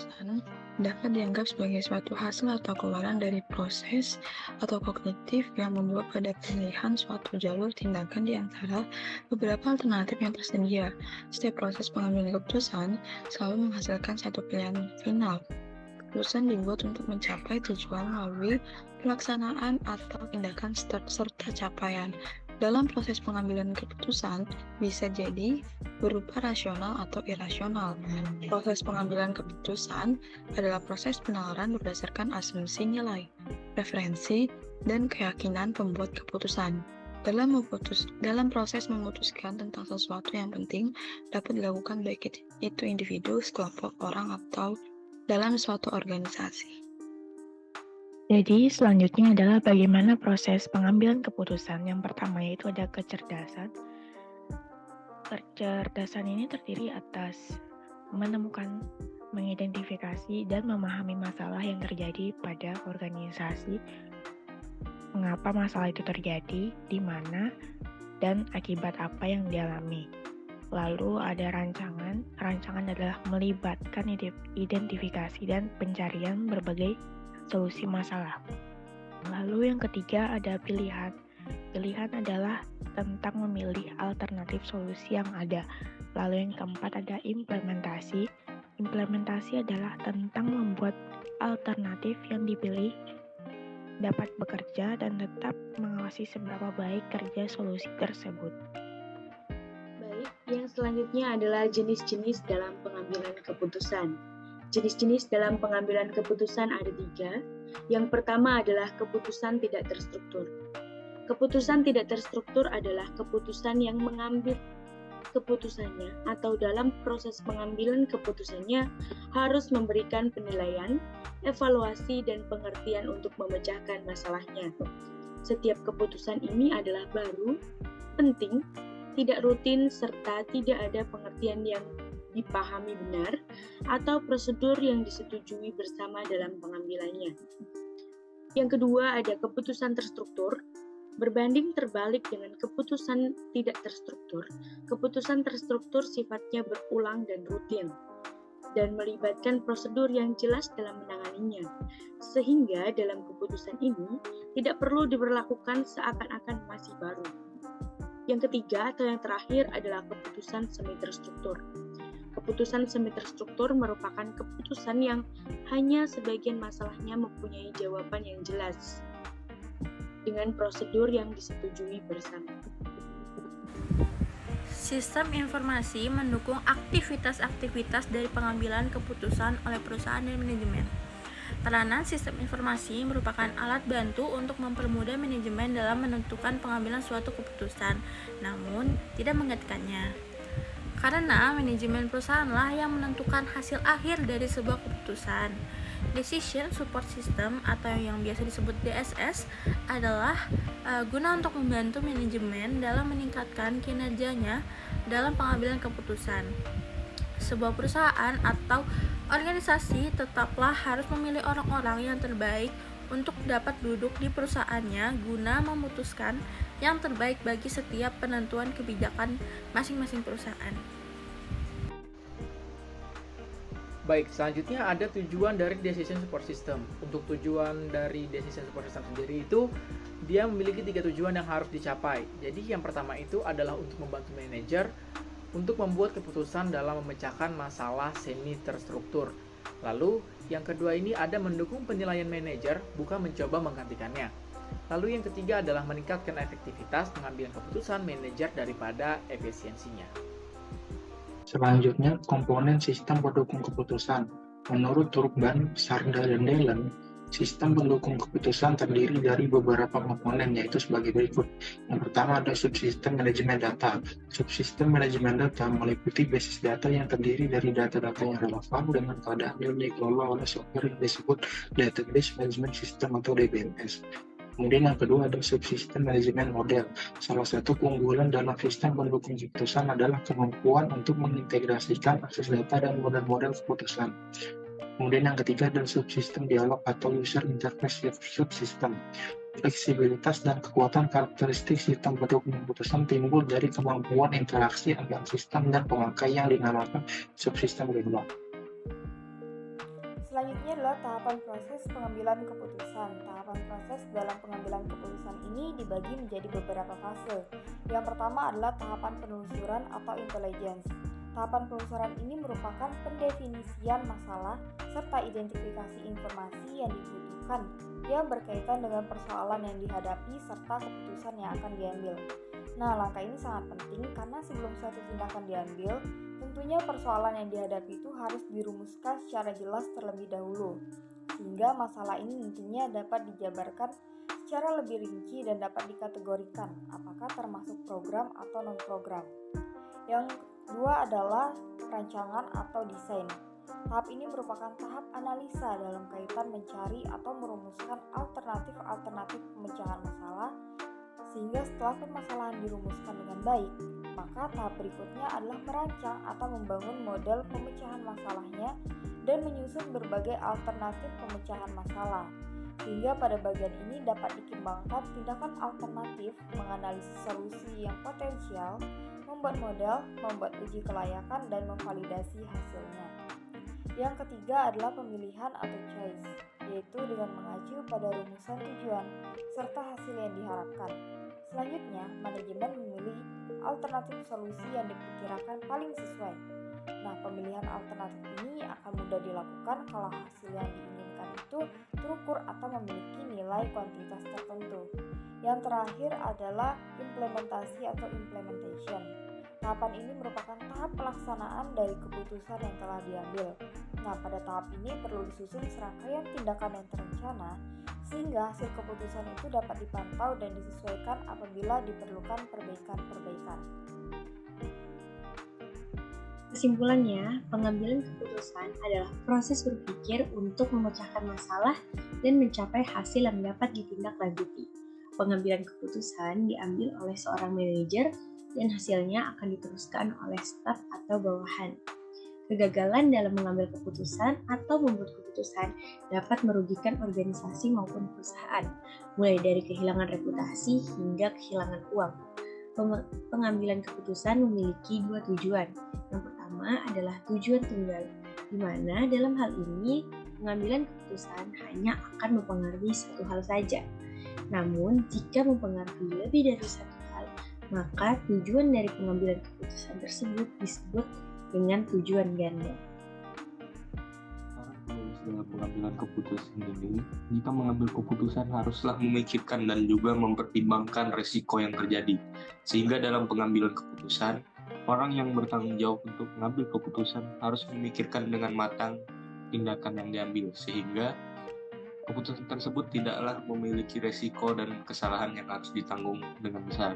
keputusan dapat dianggap sebagai suatu hasil atau keluaran dari proses atau kognitif yang membawa pada pemilihan suatu jalur tindakan di antara beberapa alternatif yang tersedia. Setiap proses pengambilan keputusan selalu menghasilkan satu pilihan final. Keputusan dibuat untuk mencapai tujuan melalui pelaksanaan atau tindakan serta capaian. Dalam proses pengambilan keputusan bisa jadi berupa rasional atau irasional. Proses pengambilan keputusan adalah proses penalaran berdasarkan asumsi nilai, preferensi, dan keyakinan pembuat keputusan. Dalam proses memutuskan tentang sesuatu yang penting dapat dilakukan baik itu individu, sekelompok orang, atau dalam suatu organisasi. Jadi selanjutnya adalah bagaimana proses pengambilan keputusan. Yang pertama yaitu ada kecerdasan. Kecerdasan ini terdiri atas menemukan, mengidentifikasi, dan memahami masalah yang terjadi pada organisasi, mengapa masalah itu terjadi, di mana, dan akibat apa yang dialami. Lalu ada rancangan. Rancangan adalah melibatkan identifikasi dan pencarian berbagai solusi masalah. Lalu yang ketiga ada pilihan. Pilihan adalah tentang memilih alternatif solusi yang ada. Lalu yang keempat ada implementasi. Implementasi adalah tentang membuat alternatif yang dipilih dapat bekerja dan tetap mengawasi seberapa baik kerja solusi tersebut. Baik, yang selanjutnya adalah jenis-jenis dalam pengambilan keputusan. Jenis-jenis dalam pengambilan keputusan ada 3. Yang pertama adalah keputusan tidak terstruktur. Keputusan tidak terstruktur adalah keputusan yang mengambil keputusannya atau dalam proses pengambilan keputusannya harus memberikan penilaian, evaluasi, dan pengertian untuk memecahkan masalahnya. Setiap keputusan ini adalah baru, penting, tidak rutin, serta tidak ada pengertian yang dipahami benar atau prosedur yang disetujui bersama dalam pengambilannya. Yang kedua ada keputusan terstruktur. Berbanding terbalik dengan keputusan tidak terstruktur, keputusan terstruktur sifatnya berulang dan rutin dan melibatkan prosedur yang jelas dalam menanganinya, sehingga dalam keputusan ini tidak perlu diberlakukan seakan-akan masih baru. Yang ketiga atau yang terakhir adalah keputusan semi terstruktur. Keputusan semi terstruktur merupakan keputusan yang hanya sebagian masalahnya mempunyai jawaban yang jelas dengan prosedur yang disetujui bersama. Sistem informasi mendukung aktivitas-aktivitas dari pengambilan keputusan oleh perusahaan dan manajemen. Peranan sistem informasi merupakan alat bantu untuk mempermudah manajemen dalam menentukan pengambilan suatu keputusan, namun tidak menggantikannya. Karena manajemen perusahaanlah yang menentukan hasil akhir dari sebuah keputusan. Decision Support System atau yang biasa disebut DSS adalah guna untuk membantu manajemen dalam meningkatkan kinerjanya dalam pengambilan keputusan. Sebuah perusahaan atau organisasi tetaplah harus memilih orang-orang yang terbaik untuk dapat duduk di perusahaannya guna memutuskan yang terbaik bagi setiap penentuan kebijakan masing-masing perusahaan. Baik, selanjutnya ada tujuan dari Decision Support System. Untuk tujuan dari Decision Support System sendiri itu, dia memiliki 3 tujuan yang harus dicapai. Jadi yang pertama itu adalah untuk membantu manajer untuk membuat keputusan dalam memecahkan masalah semi terstruktur. Lalu yang kedua ini ada mendukung penilaian manajer, bukan mencoba menggantikannya. Lalu yang ketiga adalah meningkatkan efektivitas pengambilan keputusan manajer daripada efisiensinya. Selanjutnya, komponen sistem pendukung keputusan. Menurut Turkban, Sarda, dan Dellen, sistem pendukung keputusan terdiri dari beberapa komponen, yaitu sebagai berikut. Yang pertama ada subsistem manajemen data. Subsistem manajemen data meliputi basis data yang terdiri dari data-data yang relevan dengan keadaan yang dikelola oleh software yang disebut Database Management System atau DBMS. Kemudian yang kedua ada subsistem manajemen model. Salah satu keunggulan dalam sistem pendukung keputusan adalah kemampuan untuk mengintegrasikan akses data dan model-model keputusan. Kemudian yang ketiga adalah subsistem dialog atau user interface subsystem. Fleksibilitas dan kekuatan karakteristik sistem pendukung keputusan timbul dari kemampuan interaksi antar sistem dan pemakai yang dinamakan subsistem dialog. Selanjutnya adalah tahapan proses pengambilan keputusan. Tahapan proses dalam pengambilan keputusan ini dibagi menjadi beberapa fase. Yang pertama adalah tahapan penelusuran atau intelligence. Tahapan penelusuran ini merupakan pendefinisian masalah serta identifikasi informasi yang dibutuhkan yang berkaitan dengan persoalan yang dihadapi serta keputusan yang akan diambil. Nah, langkah ini sangat penting karena sebelum suatu tindakan diambil, tentunya persoalan yang dihadapi itu harus dirumuskan secara jelas terlebih dahulu, sehingga masalah ini nantinya dapat dijabarkan secara lebih rinci dan dapat dikategorikan apakah termasuk program atau non-program. Yang kedua adalah perancangan atau desain. Tahap ini merupakan tahap analisa dalam kaitan mencari atau merumuskan alternatif pemecahan masalah, sehingga setelah permasalahan dirumuskan dengan baik, maka tahap berikutnya adalah merancang atau membangun model pemecahan masalahnya dan menyusun berbagai alternatif pemecahan masalah. Sehingga pada bagian ini dapat dikembangkan tindakan alternatif, menganalisis solusi yang potensial, membuat model, membuat uji kelayakan, dan memvalidasi hasilnya. Yang ketiga adalah pemilihan atau choice, yaitu dengan mengacu pada rumusan tujuan serta hasil yang diharapkan. Selanjutnya, manajemen memilih alternatif solusi yang diperkirakan paling sesuai. Nah, pemilihan alternatif ini akan mudah dilakukan kalau hasil yang diinginkan itu terukur atau memiliki nilai kuantitas tertentu. Yang terakhir adalah implementasi atau implementation. Tahapan ini merupakan tahap pelaksanaan dari keputusan yang telah diambil. Nah, pada tahap ini perlu disusun serangkaian tindakan yang terencana sehingga hasil keputusan itu dapat dipantau dan disesuaikan apabila diperlukan perbaikan-perbaikan. Kesimpulannya, pengambilan keputusan adalah proses berpikir untuk memecahkan masalah dan mencapai hasil yang dapat ditindaklanjuti. Pengambilan keputusan diambil oleh seorang manajer dan hasilnya akan diteruskan oleh staf atau bawahan. Kegagalan dalam mengambil keputusan atau membuat keputusan dapat merugikan organisasi maupun perusahaan, mulai dari kehilangan reputasi hingga kehilangan uang. Pengambilan keputusan memiliki dua tujuan. Yang pertama adalah tujuan tunggal, di mana dalam hal ini pengambilan keputusan hanya akan mempengaruhi satu hal saja. Namun, jika mempengaruhi lebih dari satu hal, maka tujuan dari pengambilan keputusan tersebut disebut dengan tujuan ganda. Dalam pengambilan keputusan ini, jika mengambil keputusan haruslah memikirkan dan juga mempertimbangkan risiko yang terjadi. Sehingga dalam pengambilan keputusan, orang yang bertanggung jawab untuk mengambil keputusan harus memikirkan dengan matang tindakan yang diambil, sehingga keputusan tersebut tidaklah memiliki risiko dan kesalahan yang harus ditanggung dengan besar.